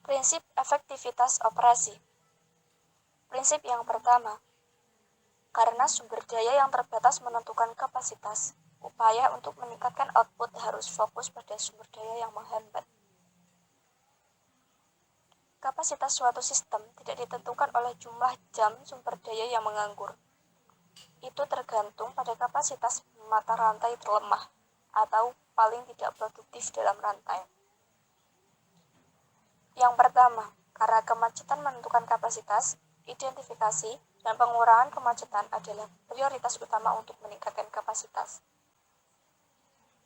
Prinsip efektivitas operasi. Prinsip yang pertama, karena sumber daya yang terbatas menentukan kapasitas, upaya untuk meningkatkan output harus fokus pada sumber daya yang menghambat. Kapasitas suatu sistem tidak ditentukan oleh jumlah jam sumber daya yang menganggur. Itu tergantung pada kapasitas mata rantai terlemah atau paling tidak produktif dalam rantai. Yang pertama, karena kemacetan menentukan kapasitas, identifikasi, dan pengurangan kemacetan adalah prioritas utama untuk meningkatkan kapasitas.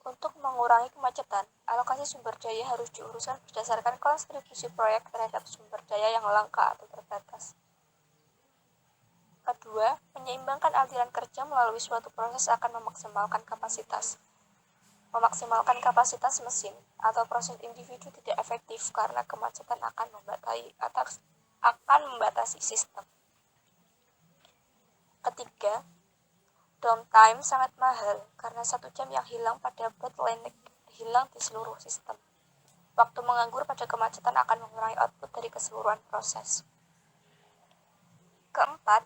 Untuk mengurangi kemacetan, alokasi sumber daya harus diuruskan berdasarkan kontribusi proyek terhadap sumber daya yang langka atau terbatas. Kedua, menyeimbangkan aliran kerja melalui suatu proses akan memaksimalkan kapasitas. Memaksimalkan kapasitas mesin atau proses individu tidak efektif karena kemacetan akan membatasi sistem. Ketiga, downtime sangat mahal karena 1 jam yang hilang pada bottleneck hilang di seluruh sistem. Waktu menganggur pada kemacetan akan mengurangi output dari keseluruhan proses. Keempat,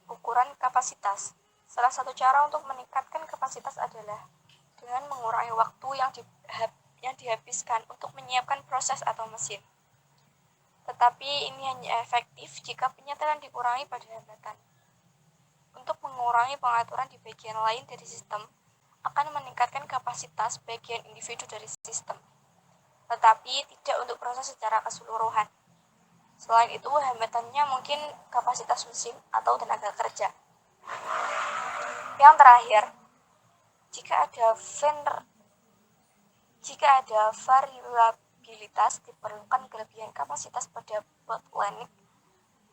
ukuran kapasitas. Salah satu cara untuk meningkatkan kapasitas adalah dengan mengurangi waktu yang dihabiskan untuk menyiapkan proses atau mesin. Tetapi ini hanya efektif jika penyetelan dikurangi pada hambatan. Untuk mengurangi pengaturan di bagian lain dari sistem akan meningkatkan kapasitas bagian individu dari sistem, tetapi tidak untuk proses secara keseluruhan. Selain itu, hambatannya mungkin kapasitas mesin atau tenaga kerja. Yang terakhir, jika ada variabilitas, diperlukan kelebihan kapasitas pada bottleneck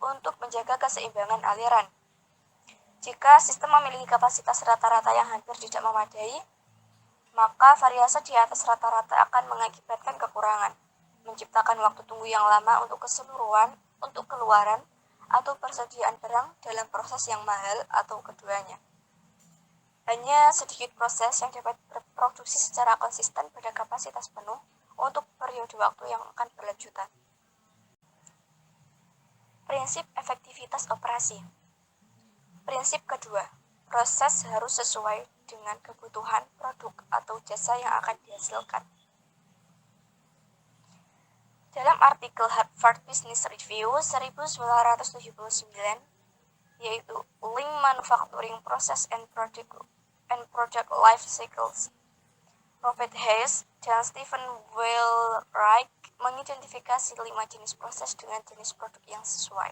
untuk menjaga keseimbangan aliran. Jika sistem memiliki kapasitas rata-rata yang hampir tidak memadai, maka variasi di atas rata-rata akan mengakibatkan kekurangan, menciptakan waktu tunggu yang lama untuk keluaran atau persediaan barang dalam proses yang mahal atau keduanya. Hanya sedikit proses yang dapat berproduksi secara konsisten pada kapasitas penuh untuk periode waktu yang akan berlanjutan. Prinsip efektivitas operasi. Prinsip kedua, proses harus sesuai dengan kebutuhan produk atau jasa yang akan dihasilkan. Dalam artikel Harvard Business Review 1979, yaitu Lean Manufacturing Process and Project Life Cycles, Robert Hayes dan Stephen Wheelwright mengidentifikasi 5 jenis proses dengan jenis produk yang sesuai.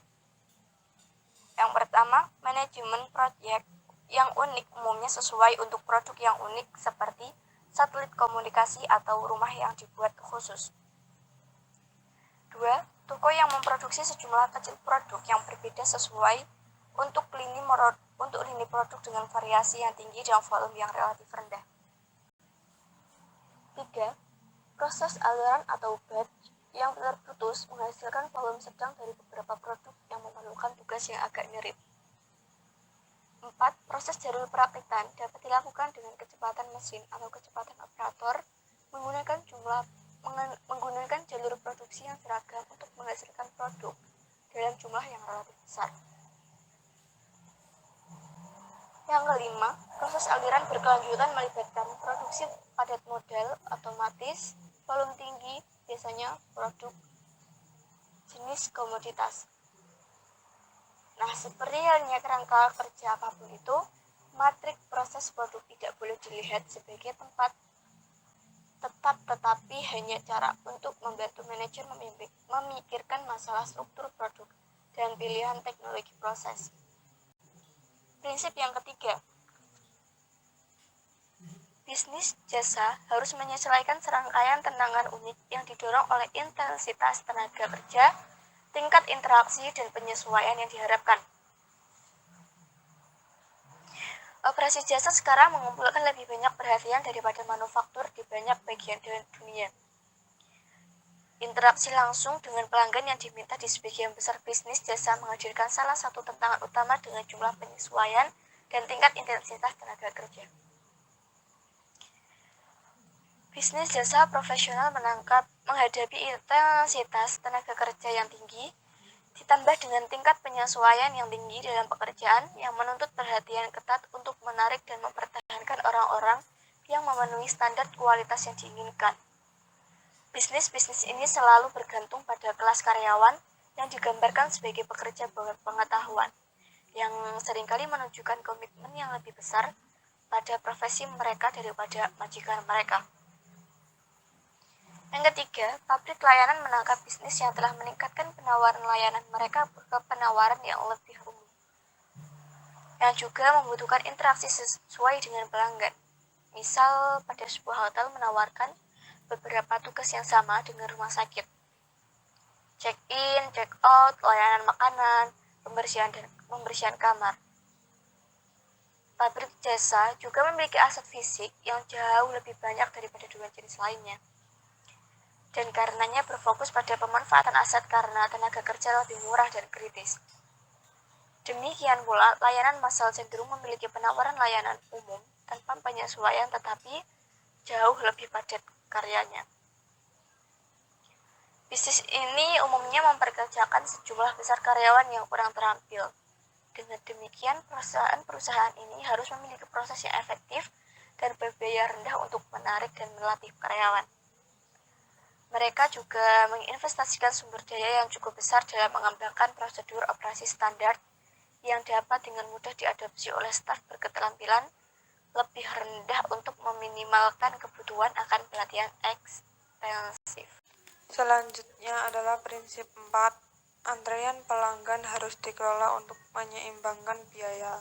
Yang pertama, manajemen proyek yang unik umumnya sesuai untuk produk yang unik seperti satelit komunikasi atau rumah yang dibuat khusus. 2. Toko yang memproduksi sejumlah kecil produk yang berbeda sesuai untuk lini produk dengan variasi yang tinggi dan volume yang relatif rendah. 3. Proses aliran atau batch yang terputus menghasilkan volume sedang dari beberapa produk yang memerlukan tugas yang agak mirip. 4. Proses jalur perakitan dapat dilakukan dengan kecepatan mesin atau kecepatan operator menggunakan jalur produksi yang seragam untuk menghasilkan produk dalam jumlah yang relatif besar. Yang kelima, proses aliran berkelanjutan melibatkan produksi padat modal, otomatis, volume tinggi, biasanya produk jenis komoditas. Nah, seperti halnya kerangka kerja apapun itu, matrik proses produk tidak boleh dilihat sebagai tempat tetap tetapi hanya cara untuk membantu manajer memikirkan masalah struktur produk dan pilihan teknologi proses. Prinsip yang ketiga, bisnis jasa harus menyesuaikan serangkaian tendangan unik yang didorong oleh intensitas tenaga kerja, tingkat interaksi, dan penyesuaian yang diharapkan. Operasi jasa sekarang mengumpulkan lebih banyak perhatian daripada manufaktur di banyak bagian dunia. Interaksi langsung dengan pelanggan yang diminta di sebagian besar bisnis jasa menghadirkan salah satu tantangan utama dengan jumlah penyesuaian dan tingkat intensitas tenaga kerja. Bisnis jasa profesional menghadapi intensitas tenaga kerja yang tinggi, ditambah dengan tingkat penyesuaian yang tinggi dalam pekerjaan yang menuntut perhatian ketat untuk menarik dan mempertahankan orang-orang yang memenuhi standar kualitas yang diinginkan. Bisnis-bisnis ini selalu bergantung pada kelas karyawan yang digambarkan sebagai pekerja berpengetahuan, yang seringkali menunjukkan komitmen yang lebih besar pada profesi mereka daripada majikan mereka. Yang ketiga, pabrik layanan menangkap bisnis yang telah meningkatkan penawaran layanan mereka ke penawaran yang lebih umum, yang juga membutuhkan interaksi sesuai dengan pelanggan. Misal, pada sebuah hotel menawarkan beberapa tugas yang sama dengan rumah sakit. Check-in, check-out, layanan makanan, pembersihan kamar. Pabrik jasa juga memiliki aset fisik yang jauh lebih banyak daripada dua jenis lainnya. Dan karenanya berfokus pada pemanfaatan aset karena tenaga kerja lebih murah dan kritis. Demikian pula, layanan massal cenderung memiliki penawaran layanan umum tanpa penyesuaian tetapi jauh lebih padat karyanya. Bisnis ini umumnya memperkerjakan sejumlah besar karyawan yang kurang terampil. Dengan demikian, perusahaan-perusahaan ini harus memiliki proses yang efektif dan berbiaya rendah untuk menarik dan melatih karyawan. Mereka juga menginvestasikan sumber daya yang cukup besar dalam mengembangkan prosedur operasi standar yang dapat dengan mudah diadopsi oleh staf berketerampilan lebih rendah untuk meminimalkan kebutuhan akan pelatihan ekstensif. Selanjutnya adalah prinsip 4. Antrean pelanggan harus dikelola untuk menyeimbangkan biaya.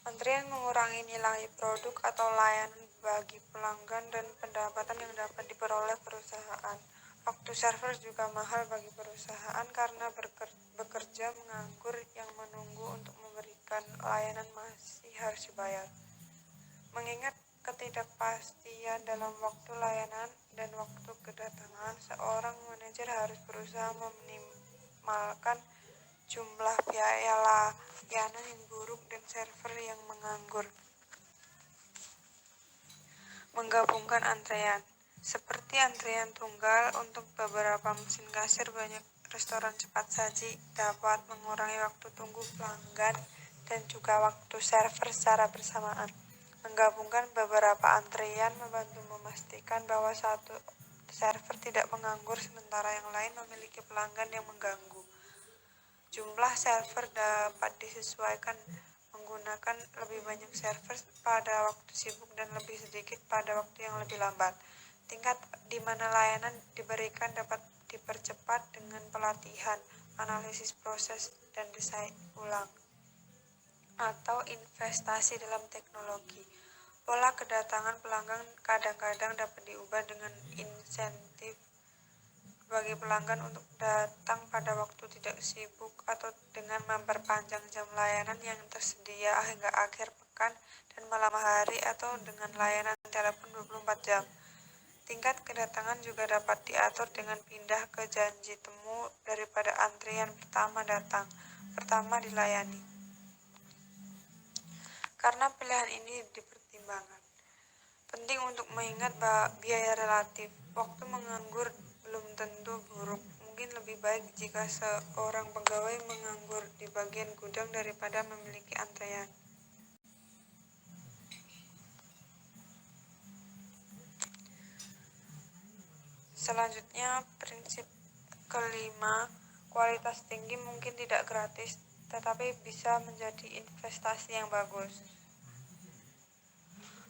Antrean mengurangi nilai produk atau layanan bagi pelanggan dan pendapatan yang dapat diperoleh perusahaan. Waktu server juga mahal bagi perusahaan karena bekerja menganggur yang menunggu untuk memberikan layanan masih harus dibayar. Mengingat ketidakpastian dalam waktu layanan dan waktu kedatangan, seorang manajer harus berusaha meminimalkan jumlah biaya layanan yang buruk dan server yang menganggur. Menggabungkan antrean. Seperti antrean tunggal untuk beberapa mesin kasir, banyak restoran cepat saji dapat mengurangi waktu tunggu pelanggan dan juga waktu server secara bersamaan. Menggabungkan beberapa antrean membantu memastikan bahwa satu server tidak menganggur sementara yang lain memiliki pelanggan yang mengganggu. Jumlah server dapat disesuaikan menggunakan lebih banyak server pada waktu sibuk dan lebih sedikit pada waktu yang lebih lambat. Tingkat di mana layanan diberikan dapat dipercepat dengan pelatihan, analisis proses, dan desain ulang, atau investasi dalam teknologi. Pola kedatangan pelanggan kadang-kadang dapat diubah dengan insentif bagi pelanggan untuk datang pada waktu tidak sibuk atau dengan memperpanjang jam layanan yang tersedia hingga akhir pekan dan malam hari atau dengan layanan telepon 24 jam. Tingkat kedatangan juga dapat diatur dengan pindah ke janji temu daripada antrian pertama dilayani. Karena pilihan ini dipertimbangkan, penting untuk mengingat biaya relatif. Waktu menganggur belum tentu buruk. Mungkin lebih baik jika seorang pegawai menganggur di bagian gudang daripada memiliki antrean. Selanjutnya, prinsip kelima, kualitas tinggi mungkin tidak gratis, tetapi bisa menjadi investasi yang bagus.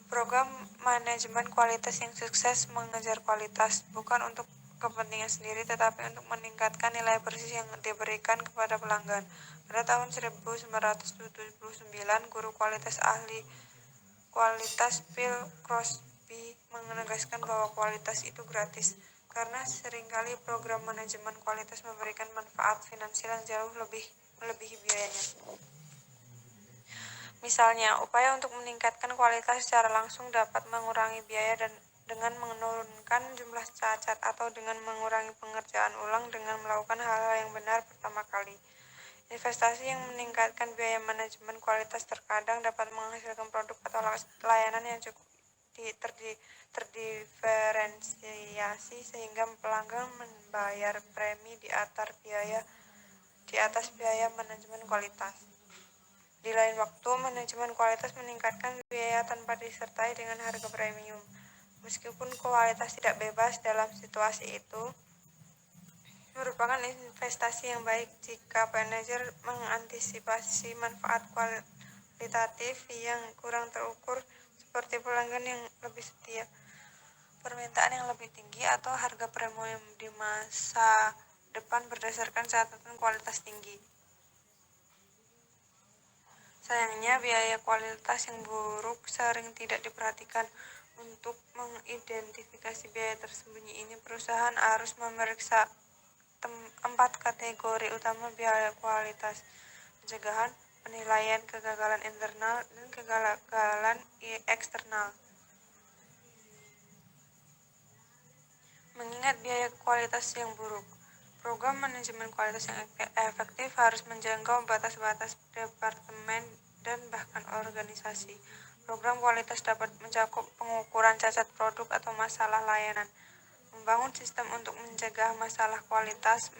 Program manajemen kualitas yang sukses mengejar kualitas, bukan untuk kepentingan sendiri tetapi untuk meningkatkan nilai bersih yang diberikan kepada pelanggan. Pada tahun 1979, guru kualitas ahli kualitas Bill Crosby menegaskan bahwa kualitas itu gratis, karena seringkali program manajemen kualitas memberikan manfaat finansial yang jauh melebihi biayanya. Misalnya, upaya untuk meningkatkan kualitas secara langsung dapat mengurangi biaya dan dengan menurunkan jumlah cacat atau dengan mengurangi pengerjaan ulang dengan melakukan hal-hal yang benar pertama kali. Investasi yang meningkatkan biaya manajemen kualitas terkadang dapat menghasilkan produk atau layanan yang cukup terdiferensiasi sehingga pelanggan membayar premi di atas biaya manajemen kualitas. Di lain waktu, manajemen kualitas meningkatkan biaya tanpa disertai dengan harga premium. Meskipun kualitas tidak bebas dalam situasi itu, merupakan investasi yang baik jika manajer mengantisipasi manfaat kualitatif yang kurang terukur seperti pelanggan yang lebih setia, permintaan yang lebih tinggi, atau harga premium di masa depan berdasarkan catatan kualitas tinggi. Sayangnya, biaya kualitas yang buruk sering tidak diperhatikan. Untuk mengidentifikasi biaya tersembunyi ini, perusahaan harus memeriksa 4 kategori utama biaya kualitas: pencegahan, penilaian, kegagalan internal, dan kegagalan eksternal. Mengingat biaya kualitas yang buruk, program manajemen kualitas yang efektif harus menjangkau batas-batas departemen dan bahkan organisasi. Program kualitas dapat mencakup pengukuran cacat produk atau masalah layanan, membangun sistem untuk mencegah masalah kualitas,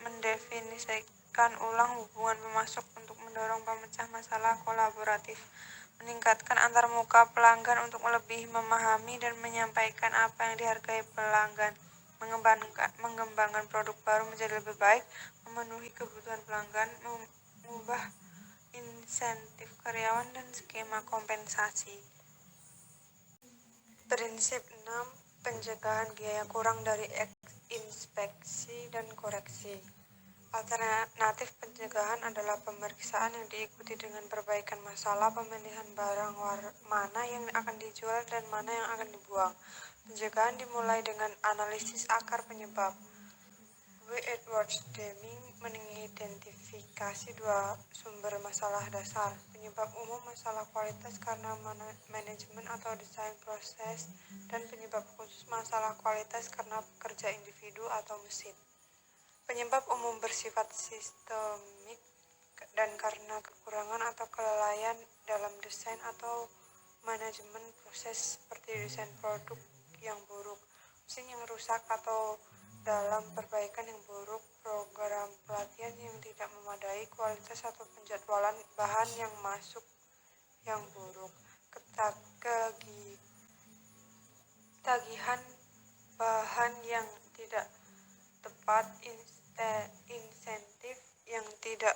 mendefinisikan ulang hubungan pemasok untuk mendorong pemecah masalah kolaboratif, meningkatkan antarmuka pelanggan untuk lebih memahami dan menyampaikan apa yang dihargai pelanggan, mengembangkan produk baru menjadi lebih baik, memenuhi kebutuhan pelanggan, mengubah insentif karyawan dan skema kompensasi. Prinsip 6. Pencegahan biaya kurang dari inspeksi dan koreksi. Alternatif pencegahan adalah pemeriksaan yang diikuti dengan perbaikan masalah, pemilihan barang mana yang akan dijual dan mana yang akan dibuang. Pencegahan dimulai dengan analisis akar penyebab. W. Edwards Deming mengidentifikasi 2 sumber masalah dasar: penyebab umum masalah kualitas karena manajemen atau desain proses, dan penyebab khusus masalah kualitas karena pekerja individu atau mesin. Penyebab umum bersifat sistemik dan karena kekurangan atau kelalaian dalam desain atau manajemen proses seperti desain produk yang buruk, mesin yang rusak, atau dalam perbaikan yang buruk, program pelatihan yang tidak memadai, kualitas atau penjadwalan bahan yang masuk yang buruk, tagihan bahan yang tidak tepat, insentif yang tidak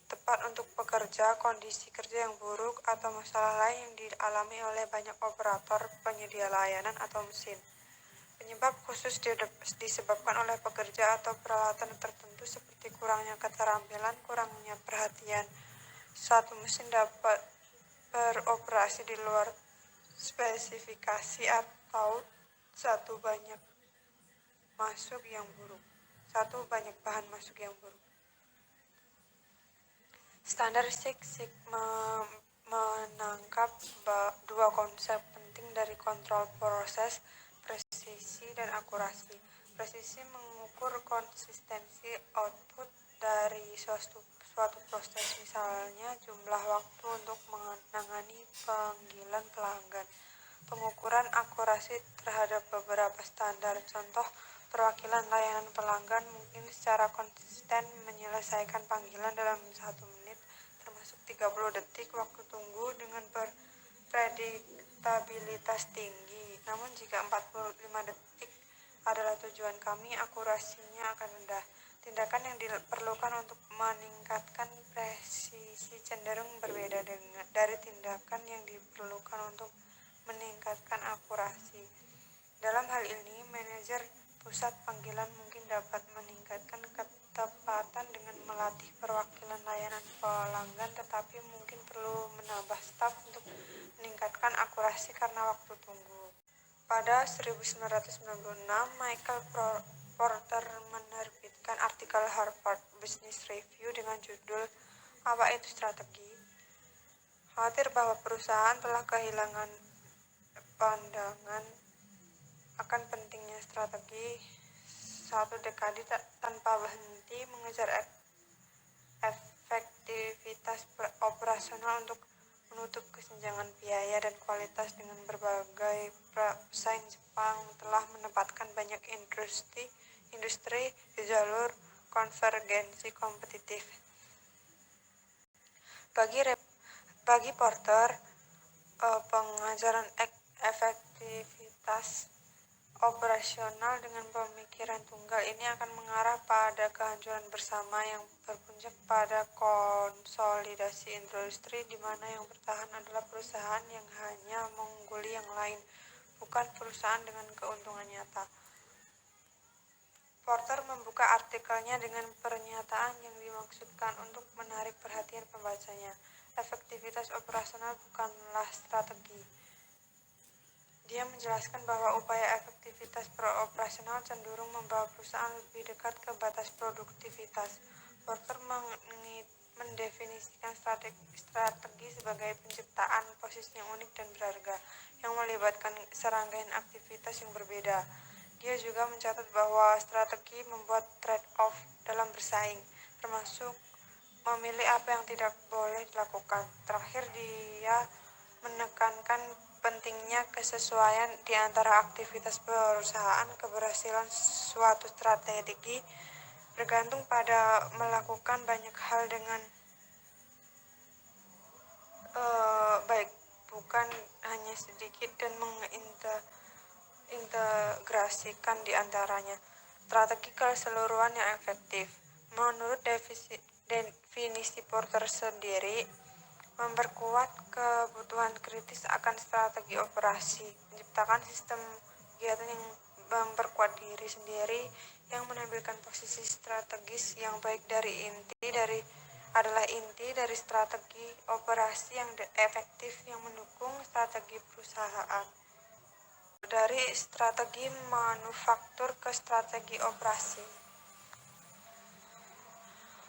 tepat untuk pekerja, kondisi kerja yang buruk, atau masalah lain yang dialami oleh banyak operator, penyedia layanan, atau mesin. Penyebab khusus disebabkan oleh pekerja atau peralatan tertentu seperti kurangnya keterampilan, kurangnya perhatian. Suatu mesin dapat beroperasi di luar spesifikasi, atau banyak bahan masuk yang buruk. Standar Six Sigma menangkap 2 konsep penting dari kontrol proses: presisi dan akurasi. Presisi mengukur konsistensi output dari suatu proses, misalnya jumlah waktu untuk menangani panggilan pelanggan. Pengukuran akurasi terhadap beberapa standar, contoh perwakilan layanan pelanggan mungkin secara konsisten menyelesaikan panggilan dalam 1 menit, termasuk 30 detik waktu tunggu dengan prediktabilitas tinggi. Namun jika 45 detik adalah tujuan kami, akurasinya akan rendah. Tindakan yang diperlukan untuk meningkatkan presisi cenderung berbeda dari tindakan yang diperlukan untuk meningkatkan akurasi. Dalam hal ini, manajer pusat panggilan mungkin dapat meningkatkan ketepatan dengan melatih perwakilan layanan pelanggan, tetapi mungkin perlu menambah staf untuk meningkatkan akurasi karena waktu tunggu. Pada 1996, Michael Porter menerbitkan artikel Harvard Business Review dengan judul "Apa itu Strategi?". Khawatir bahwa perusahaan telah kehilangan pandangan akan pentingnya strategi, 1 dekade tanpa berhenti mengejar efektivitas operasional untuk menutup kesenjangan biaya dan kualitas dengan berbagai pesaing. Jepang telah menempatkan banyak industri di jalur konvergensi kompetitif. Bagi Porter, pengajaran efektivitas operasional dengan pemikiran tunggal ini akan mengarah pada kehancuran bersama yang berpuncak pada konsolidasi industri di mana yang bertahan adalah perusahaan yang hanya mengungguli yang lain, bukan perusahaan dengan keuntungan nyata. Porter membuka artikelnya dengan pernyataan yang dimaksudkan untuk menarik perhatian pembacanya. Efektivitas operasional bukanlah strategi. Dia menjelaskan bahwa upaya efektivitas operasional cenderung membawa perusahaan lebih dekat ke batas produktivitas. Porter mendefinisikan strategi sebagai penciptaan posisi yang unik dan berharga, yang melibatkan serangkaian aktivitas yang berbeda. Dia juga mencatat bahwa strategi membuat trade-off dalam bersaing, termasuk memilih apa yang tidak boleh dilakukan. Terakhir, dia menekankan pentingnya kesesuaian di antara aktivitas perusahaan. Keberhasilan suatu strategi bergantung pada melakukan banyak hal dengan baik, bukan hanya sedikit, dan mengintegrasikan di antaranya. Strategi keseluruhan yang efektif. Menurut definisi Porter sendiri, memperkuat kebutuhan kritis akan strategi operasi, menciptakan sistem kegiatan yang memperkuat diri sendiri, yang menampilkan posisi strategis yang baik adalah inti dari strategi operasi yang efektif yang mendukung strategi perusahaan. Dari strategi manufaktur ke strategi operasi.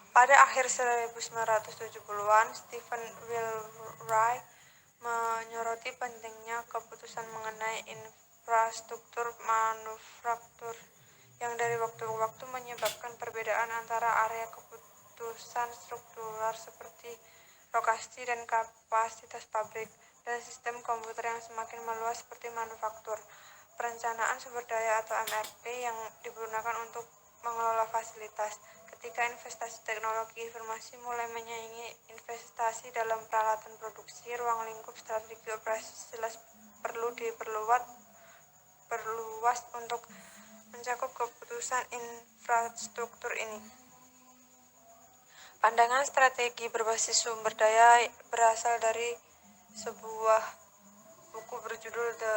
Pada akhir 1970-an, Stephen Wheelwright menyoroti pentingnya keputusan mengenai infrastruktur manufaktur yang dari waktu ke waktu menyebabkan perbedaan antara area keputusan struktural seperti lokasi dan kapasitas pabrik, dan sistem komputer yang semakin meluas seperti manufaktur. Perencanaan sumber daya atau MRP yang digunakan untuk mengelola fasilitas. Ketika investasi teknologi informasi mulai menyaingi investasi dalam peralatan produksi, ruang lingkup strategi operasi jelas perlu diperluas untuk mencakup keputusan infrastruktur ini. Pandangan strategi berbasis sumber daya berasal dari sebuah buku berjudul The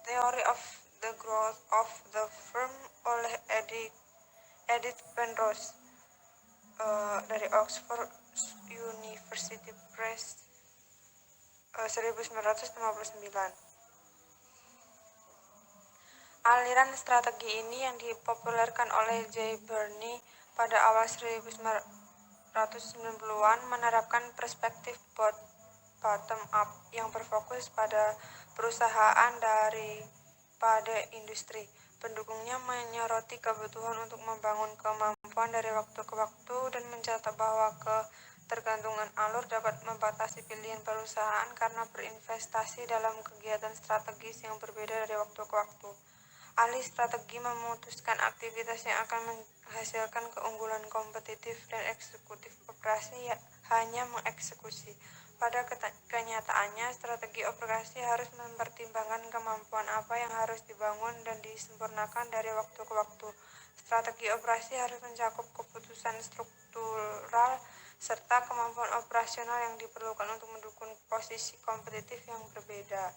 Theory of the Growth of the Firm oleh Edith Penrose dari Oxford University Press 1959. Aliran strategi ini yang dipopulerkan oleh J. Burney pada awal 1990-an menerapkan perspektif bottom up yang berfokus pada perusahaan daripada industri. Pendukungnya menyoroti kebutuhan untuk membangun kemampuan dari waktu ke waktu dan mencatat bahwa ketergantungan alur dapat membatasi pilihan perusahaan karena berinvestasi dalam kegiatan strategis yang berbeda dari waktu ke waktu. Ahli strategi memutuskan aktivitas yang akan menghasilkan keunggulan kompetitif dan eksekutif operasi hanya mengeksekusi. Pada kenyataannya, strategi operasi harus mempertimbangkan kemampuan apa yang harus dibangun dan disempurnakan dari waktu ke waktu. Strategi operasi harus mencakup keputusan struktural serta kemampuan operasional yang diperlukan untuk mendukung posisi kompetitif yang berbeda.